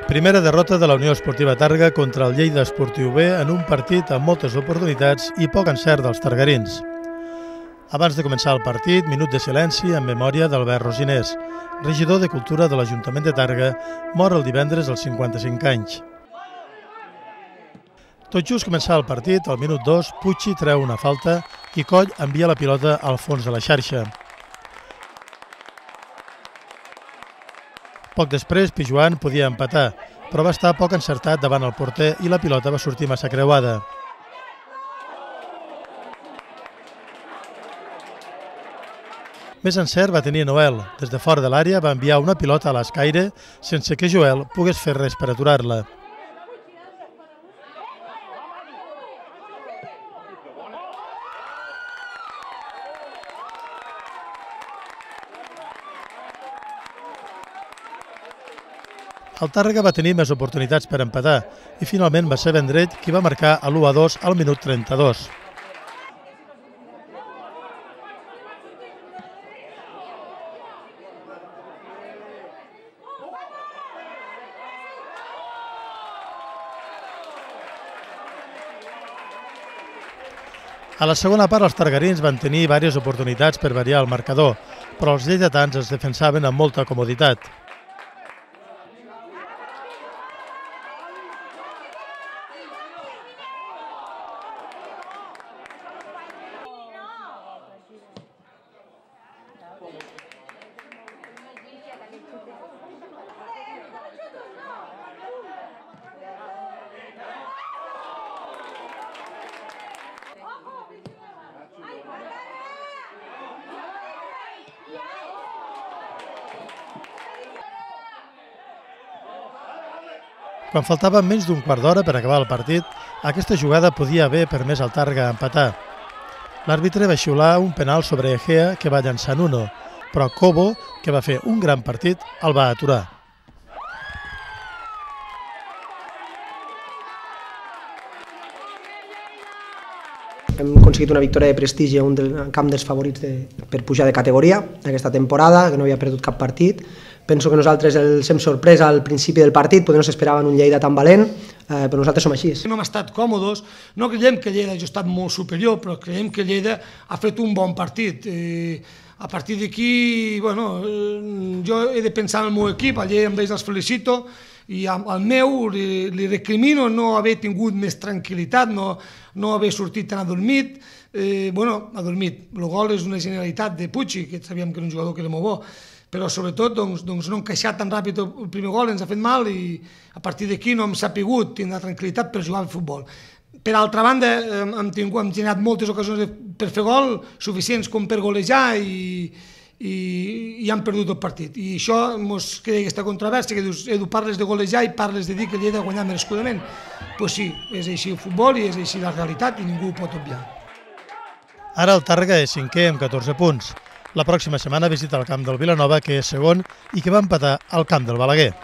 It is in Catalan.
Primera derrota de la Unió Esportiva Tàrrega contra el Lleida Esportiu B en un partit amb moltes oportunitats i poc encert dels targarins. Abans de començar el partit, minut de silenci en memòria d'Albert Rosinés, regidor de Cultura de l'Ajuntament de Tàrrega, mor el divendres als 55 anys. Tot just començar el partit, al minut 2, Pucci treu una falta i Coll envia la pilota al fons de la xarxa. Poc després, Pijuan podia empatar, però va estar poc encertat davant el porter i la pilota va sortir massa creuada. Més encert va tenir Noel. Des de fora de l'àrea va enviar una pilota a l'escaire sense que Joel pogués fer res per aturar-la. El Tàrrega va tenir més oportunitats per empatar i finalment va ser Vendrell qui va marcar l'1-2 al minut 32. A la segona part els targarins van tenir diverses oportunitats per variar el marcador, però els lleidatans es defensaven amb molta comoditat. Quan faltava menys d'un quart d'hora per acabar el partit, aquesta jugada podia haver permès al Tàrrega empatar. L'àrbitre va xiular un penal sobre Egea que va llançar Nuno, però Cobo, que va fer un gran partit, el va aturar. Hem aconseguit una victòria de prestigi a un camp dels favorits per pujar de categoria aquesta temporada, que no havia perdut cap partit. Penso que nosaltres els hem sorprès al principi del partit, perquè no s'esperaven un Lleida tan valent, però nosaltres som així. No hem estat còmodes, no creiem que Lleida hagi estat molt superior, però creiem que Lleida ha fet un bon partit. A partir d'aquí, jo he de pensar en el meu equip, a Lleida amb ells els felicito, i al meu li recrimino no haver tingut més tranquil·litat, no haver sortit tan adormit. Adormit. El gol és una genialitat de Pucci, que sabíem que era un jugador que era molt bo, però sobretot no encaixar tan ràpid el primer gol ens ha fet mal i a partir d'aquí no hem sapigut tindre tranquil·litat per jugar al futbol. Per altra banda, hem generat moltes ocasions per fer gol, suficients com per golejar i han perdut el partit. I això ens crea aquesta controvèrsia que dius, Edu, parles de golejar i parles de dir que Lleida ha guanyat merescudament. Doncs sí, és així el futbol i és així la realitat i ningú ho pot obviar. Ara el Tàrrega és cinquè amb 14 punts. La pròxima setmana visita el camp del Vilanova, que és segon i que va empatar al camp del Balaguer.